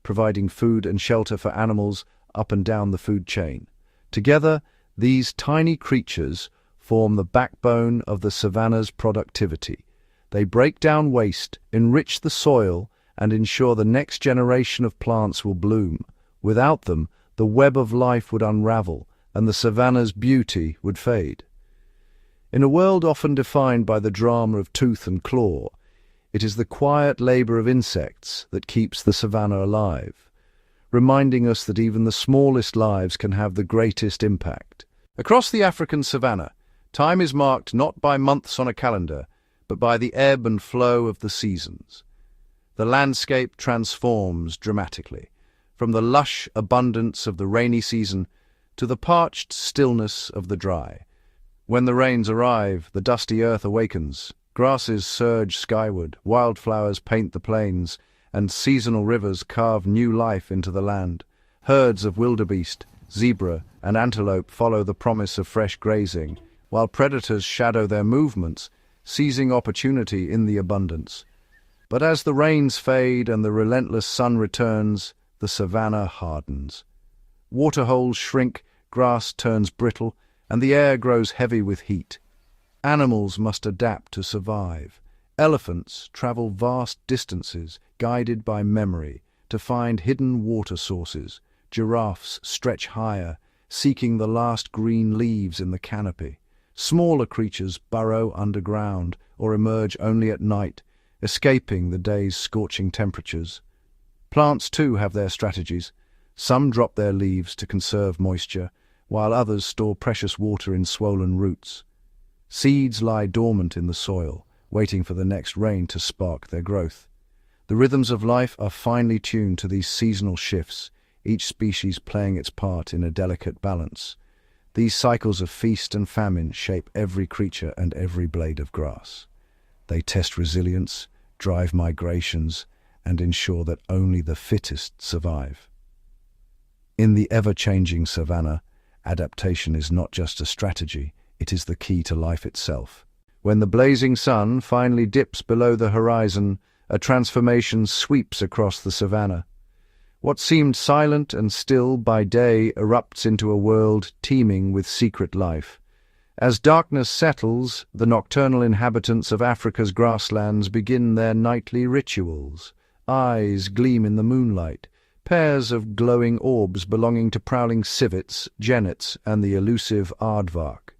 providing food and shelter for animals up and down the food chain. Together, these tiny creatures form the backbone of the savanna's productivity. They break down waste, enrich the soil, and ensure the next generation of plants will bloom. Without them, the web of life would unravel, and the savanna's beauty would fade. In a world often defined by the drama of tooth and claw, it is the quiet labor of insects that keeps the savanna alive, reminding us that even the smallest lives can have the greatest impact. Across the African savanna, time is marked not by months on a calendar, but by the ebb and flow of the seasons. The landscape transforms dramatically, from the lush abundance of the rainy season to the parched stillness of the dry. When the rains arrive, the dusty earth awakens. Grasses surge skyward, wildflowers paint the plains, and seasonal rivers carve new life into the land. Herds of wildebeest, zebra, and antelope follow the promise of fresh grazing, while predators shadow their movements, seizing opportunity in the abundance. But as the rains fade and the relentless sun returns, the savanna hardens. Waterholes shrink, grass turns brittle, and the air grows heavy with heat. Animals must adapt to survive. Elephants travel vast distances, guided by memory, to find hidden water sources. Giraffes stretch higher, seeking the last green leaves in the canopy. Smaller creatures burrow underground or emerge only at night, escaping the day's scorching temperatures. Plants, too, have their strategies. Some drop their leaves to conserve moisture, while others store precious water in swollen roots. Seeds lie dormant in the soil, waiting for the next rain to spark their growth. The rhythms of life are finely tuned to these seasonal shifts, each species playing its part in a delicate balance. These cycles of feast and famine shape every creature and every blade of grass. They test resilience, drive migrations, and ensure that only the fittest survive. In the ever-changing savanna, adaptation is not just a strategy, it is the key to life itself. When the blazing sun finally dips below the horizon, a transformation sweeps across the savanna. What seemed silent and still by day erupts into a world teeming with secret life. As darkness settles, the nocturnal inhabitants of Africa's grasslands begin their nightly rituals. Eyes gleam in the moonlight, pairs of glowing orbs belonging to prowling civets, genets, and the elusive aardvark.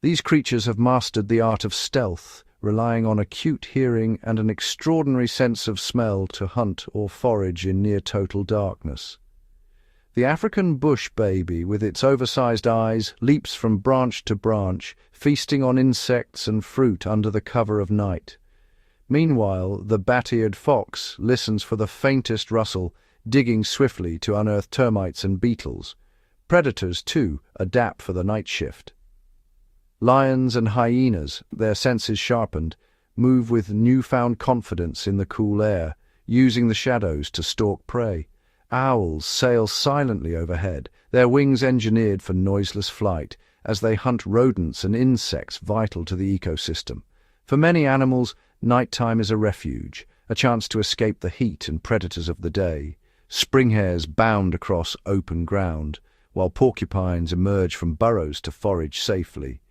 These creatures have mastered the art of stealth, relying on acute hearing and an extraordinary sense of smell to hunt or forage in near-total darkness. The African bush baby, with its oversized eyes, leaps from branch to branch, feasting on insects and fruit under the cover of night. Meanwhile, the bat-eared fox listens for the faintest rustle, digging swiftly to unearth termites and beetles. Predators, too, adapt for the night shift. Lions and hyenas, their senses sharpened, move with newfound confidence in the cool air, using the shadows to stalk prey. Owls sail silently overhead, their wings engineered for noiseless flight, as they hunt rodents and insects vital to the ecosystem. For many animals, nighttime is a refuge, a chance to escape the heat and predators of the day. Spring hares bound across open ground, while porcupines emerge from burrows to forage safely.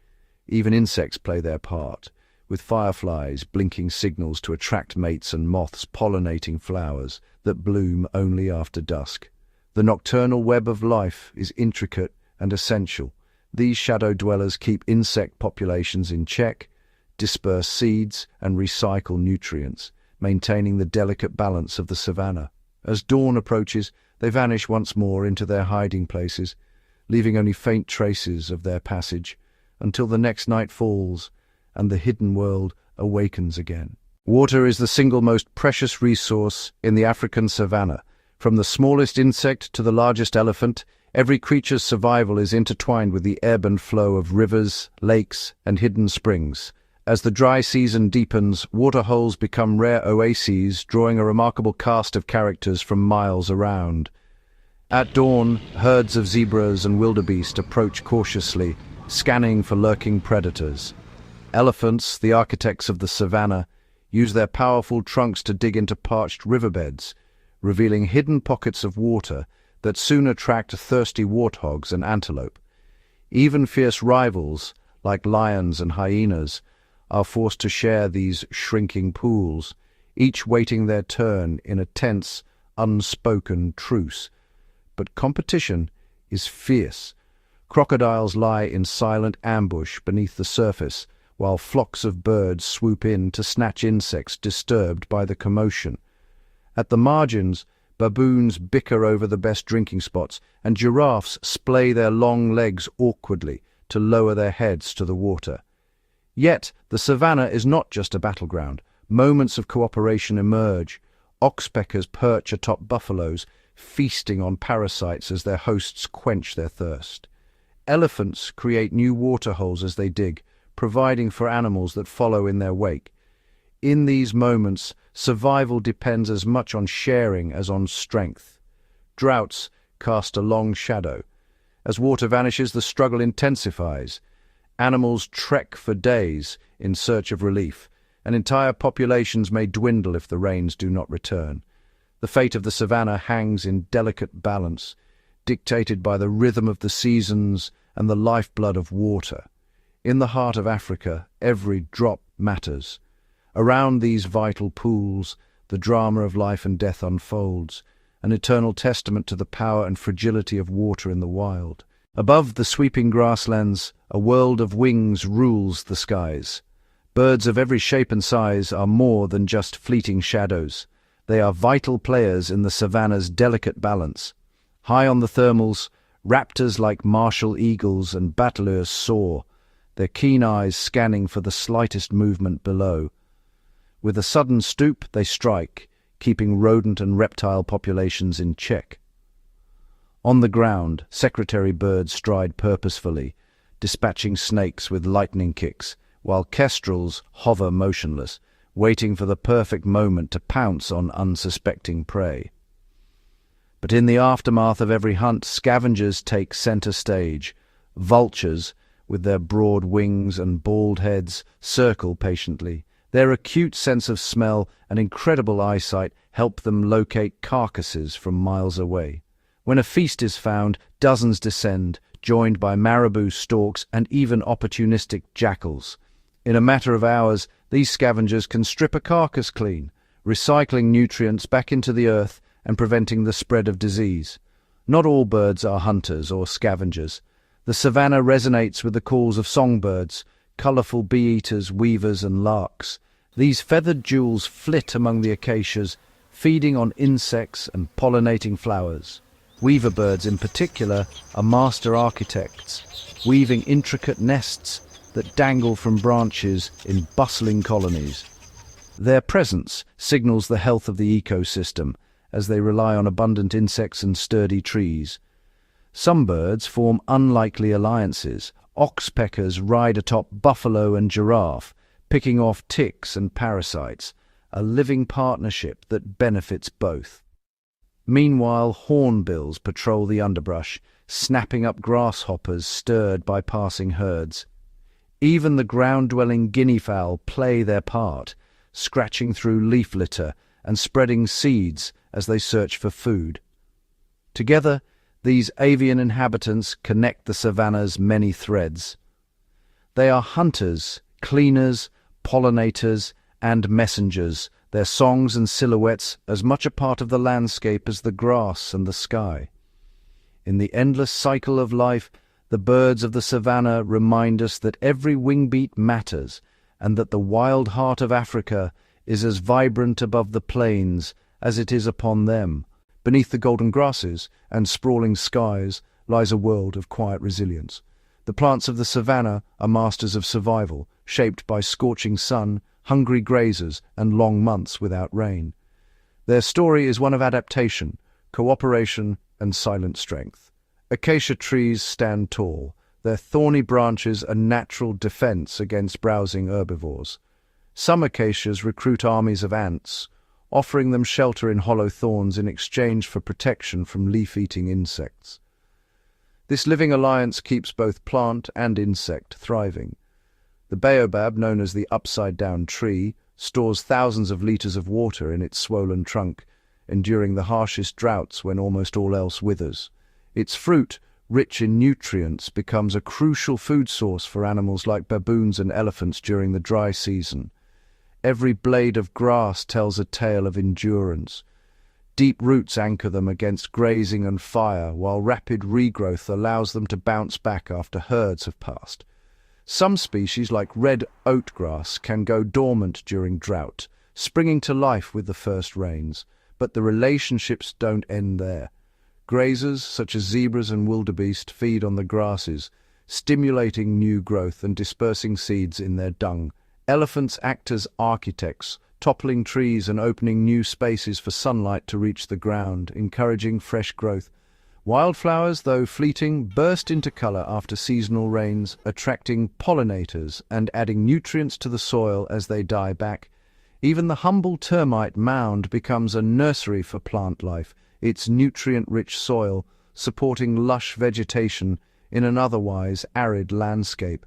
Even insects play their part, with fireflies blinking signals to attract mates and moths pollinating flowers that bloom only after dusk. The nocturnal web of life is intricate and essential. These shadow dwellers keep insect populations in check, disperse seeds, and recycle nutrients, maintaining the delicate balance of the savanna. As dawn approaches, they vanish once more into their hiding places, leaving only faint traces of their passage, until the next night falls and the hidden world awakens again. Water is the single most precious resource in the African savanna. From the smallest insect to the largest elephant, every creature's survival is intertwined with the ebb and flow of rivers, lakes, and hidden springs. As the dry season deepens, waterholes become rare oases, drawing a remarkable cast of characters from miles around. At dawn, herds of zebras and wildebeest approach cautiously, scanning for lurking predators. Elephants, the architects of the savanna, use their powerful trunks to dig into parched riverbeds, revealing hidden pockets of water that soon attract thirsty warthogs and antelope. Even fierce rivals, like lions and hyenas, are forced to share these shrinking pools, each waiting their turn in a tense, unspoken truce. But competition is fierce. Crocodiles lie in silent ambush beneath the surface, while flocks of birds swoop in to snatch insects disturbed by the commotion. At the margins, baboons bicker over the best drinking spots, and giraffes splay their long legs awkwardly to lower their heads to the water. Yet, the savannah is not just a battleground. Moments of cooperation emerge. Oxpeckers perch atop buffaloes, feasting on parasites as their hosts quench their thirst. Elephants create new waterholes as they dig, providing for animals that follow in their wake. In these moments, survival depends as much on sharing as on strength. Droughts cast a long shadow. As water vanishes, the struggle intensifies. Animals trek for days in search of relief, and entire populations may dwindle if the rains do not return. The fate of the savannah hangs in delicate balance, dictated by the rhythm of the seasons and the lifeblood of water. In the heart of Africa, every drop matters. Around these vital pools, the drama of life and death unfolds, an eternal testament to the power and fragility of water in the wild. Above the sweeping grasslands, a world of wings rules the skies. Birds of every shape and size are more than just fleeting shadows. They are vital players in the savannah's delicate balance. High on the thermals, raptors like martial eagles and battlers soar, their keen eyes scanning for the slightest movement below. With a sudden stoop, they strike, keeping rodent and reptile populations in check. On the ground, secretary birds stride purposefully, dispatching snakes with lightning kicks, while kestrels hover motionless, waiting for the perfect moment to pounce on unsuspecting prey. But in the aftermath of every hunt, scavengers take center stage. Vultures, with their broad wings and bald heads, circle patiently. Their acute sense of smell and incredible eyesight help them locate carcasses from miles away. When a feast is found, dozens descend, joined by marabou storks and even opportunistic jackals. In a matter of hours, these scavengers can strip a carcass clean, recycling nutrients back into the earth and preventing the spread of disease. Not all birds are hunters or scavengers. The savannah resonates with the calls of songbirds, colorful bee-eaters, weavers, and larks. These feathered jewels flit among the acacias, feeding on insects and pollinating flowers. Weaver birds in particular are master architects, weaving intricate nests that dangle from branches in bustling colonies. Their presence signals the health of the ecosystem, as they rely on abundant insects and sturdy trees. Some birds form unlikely alliances. Oxpeckers ride atop buffalo and giraffe, picking off ticks and parasites, a living partnership that benefits both. Meanwhile, hornbills patrol the underbrush, snapping up grasshoppers stirred by passing herds. Even the ground-dwelling guineafowl play their part, scratching through leaf litter and spreading seeds as they search for food. Together, these avian inhabitants connect the savannah's many threads. They are hunters, cleaners, pollinators, and messengers, their songs and silhouettes as much a part of the landscape as the grass and the sky. In the endless cycle of life, the birds of the savannah remind us that every wingbeat matters, and that the wild heart of Africa is as vibrant above the plains as it is upon them. Beneath the golden grasses and sprawling skies lies a world of quiet resilience. The plants of the savannah are masters of survival, shaped by scorching sun, hungry grazers, and long months without rain. Their story is one of adaptation, cooperation, and silent strength. Acacia trees stand tall, their thorny branches a natural defense against browsing herbivores. Some acacias recruit armies of ants, offering them shelter in hollow thorns in exchange for protection from leaf-eating insects. This living alliance keeps both plant and insect thriving. The baobab, known as the upside-down tree, stores thousands of liters of water in its swollen trunk, enduring the harshest droughts when almost all else withers. Its fruit, rich in nutrients, becomes a crucial food source for animals like baboons and elephants during the dry season. Every blade of grass tells a tale of endurance. Deep roots anchor them against grazing and fire, while rapid regrowth allows them to bounce back after herds have passed. Some species, like red oatgrass, can go dormant during drought, springing to life with the first rains. But the relationships don't end there. Grazers, such as zebras and wildebeest, feed on the grasses, stimulating new growth and dispersing seeds in their dung. Elephants act as architects, toppling trees and opening new spaces for sunlight to reach the ground, encouraging fresh growth. Wildflowers, though fleeting, burst into color after seasonal rains, attracting pollinators and adding nutrients to the soil as they die back. Even the humble termite mound becomes a nursery for plant life, its nutrient-rich soil supporting lush vegetation in an otherwise arid landscape.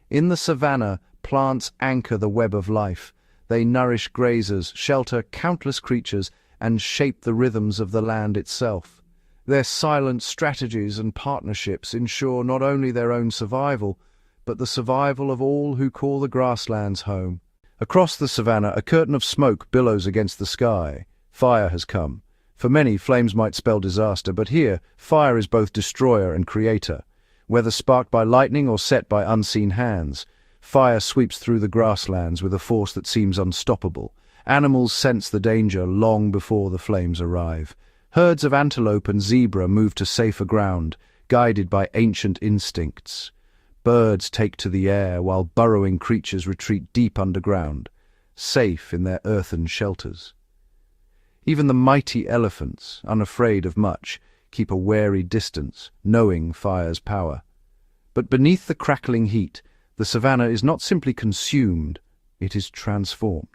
In the savanna, plants anchor the web of life. They nourish grazers, shelter countless creatures, and shape the rhythms of the land itself. Their silent strategies and partnerships ensure not only their own survival, but the survival of all who call the grasslands home. Across the savanna, a curtain of smoke billows against the sky. Fire has come. For many, flames might spell disaster, but here, fire is both destroyer and creator. Whether sparked by lightning or set by unseen hands, fire sweeps through the grasslands with a force that seems unstoppable. Animals sense the danger long before the flames arrive. Herds of antelope and zebra move to safer ground, guided by ancient instincts. Birds take to the air, while burrowing creatures retreat deep underground, safe in their earthen shelters. Even the mighty elephants, unafraid of much, keep a wary distance, knowing fire's power. But beneath the crackling heat, the savanna is not simply consumed, it is transformed.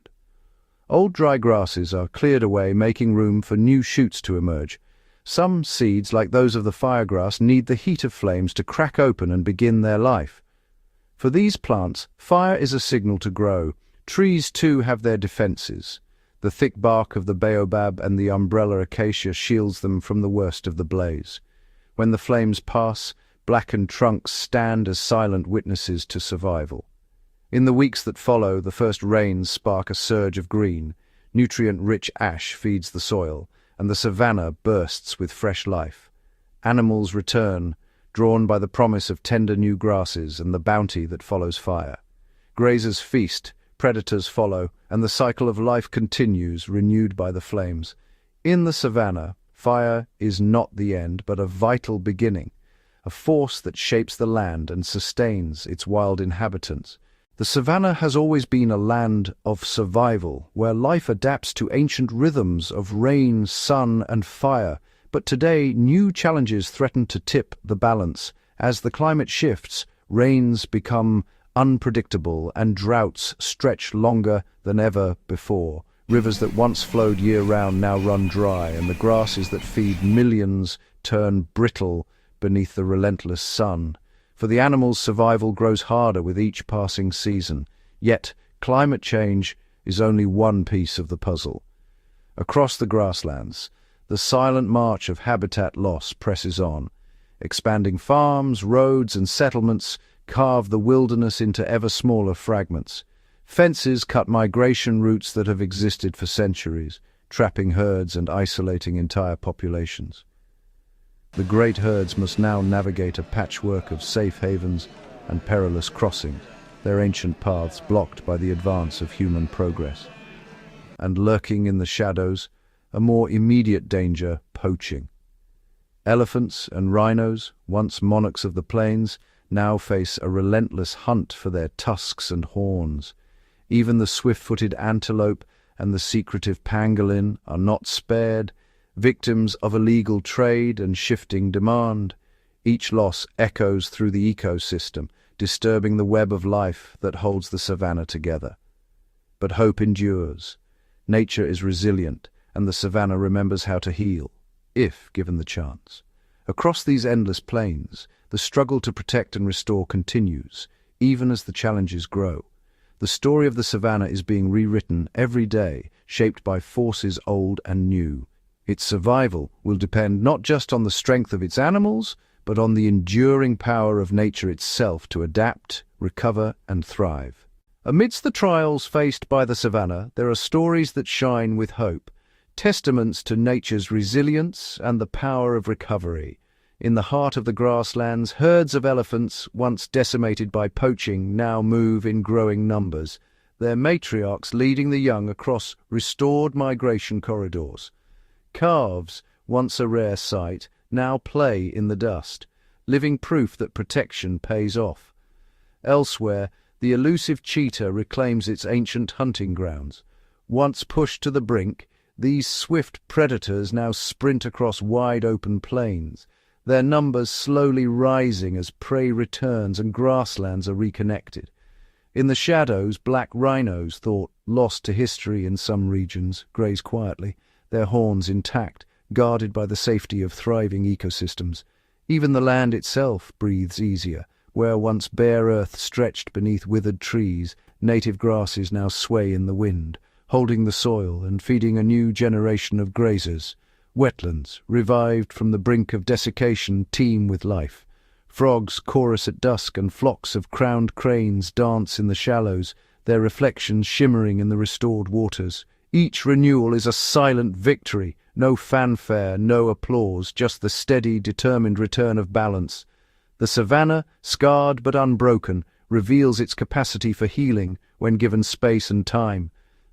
Old dry grasses are cleared away, making room for new shoots to emerge. Some seeds, like those of the firegrass, need the heat of flames to crack open and begin their life. For these plants, fire is a signal to grow. Trees, too, have their defenses. The thick bark of the baobab and the umbrella acacia shields them from the worst of the blaze. When the flames pass, blackened trunks stand as silent witnesses to survival. In the weeks that follow, the first rains spark a surge of green. Nutrient-rich ash feeds the soil, and the savanna bursts with fresh life. Animals return, drawn by the promise of tender new grasses and the bounty that follows fire. Grazers feast, predators follow, and the cycle of life continues, renewed by the flames. In the savanna, fire is not the end, but a vital beginning, a force that shapes the land and sustains its wild inhabitants. The savanna has always been a land of survival, where life adapts to ancient rhythms of rain, sun, and fire. But today, new challenges threaten to tip the balance. As the climate shifts, rains become unpredictable and droughts stretch longer than ever before. Rivers that once flowed year-round now run dry, and the grasses that feed millions turn brittle beneath the relentless sun. For the animals, survival grows harder with each passing season. Yet, climate change is only one piece of the puzzle. Across the grasslands, the silent march of habitat loss presses on. Expanding farms, roads, and settlements carve the wilderness into ever smaller fragments. Fences cut migration routes that have existed for centuries, trapping herds and isolating entire populations. The great herds must now navigate a patchwork of safe havens and perilous crossings, their ancient paths blocked by the advance of human progress. And lurking in the shadows, a more immediate danger: poaching. Elephants and rhinos, once monarchs of the plains, now face a relentless hunt for their tusks and horns. Even the swift-footed antelope and the secretive pangolin are not spared, victims of illegal trade and shifting demand. Each loss echoes through the ecosystem, disturbing the web of life that holds the savanna together. But hope endures. Nature is resilient, and the savanna remembers how to heal, if given the chance. Across these endless plains, the struggle to protect and restore continues, even as the challenges grow. The story of the savanna is being rewritten every day, shaped by forces old and new, Its survival will depend not just on the strength of its animals, but on the enduring power of nature itself to adapt, recover, and thrive. Amidst the trials faced by the savannah, there are stories that shine with hope, testaments to nature's resilience and the power of recovery. In the heart of the grasslands, herds of elephants, once decimated by poaching, now move in growing numbers, their matriarchs leading the young across restored migration corridors. Calves, once a rare sight, now play in the dust, living proof that protection pays off. Elsewhere, the elusive cheetah reclaims its ancient hunting grounds. Once pushed to the brink, these swift predators now sprint across wide-open plains, their numbers slowly rising as prey returns and grasslands are reconnected. In the shadows, black rhinos, thought lost to history in some regions, graze quietly, their horns intact, guarded by the safety of thriving ecosystems. Even the land itself breathes easier. Where once bare earth stretched beneath withered trees, native grasses now sway in the wind, holding the soil and feeding a new generation of grazers. Wetlands, revived from the brink of desiccation, teem with life. Frogs chorus at dusk and flocks of crowned cranes dance in the shallows, their reflections shimmering in the restored waters. Each renewal is a silent victory, no fanfare, no applause, just the steady, determined return of balance. The savannah, scarred but unbroken, reveals its capacity for healing when given space and time.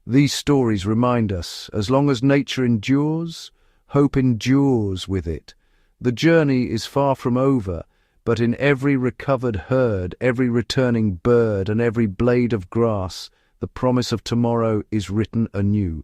These stories remind us, as long as nature endures, hope endures with it. The journey is far from over, but in every recovered herd, every returning bird, and every blade of grass, the promise of tomorrow is written anew.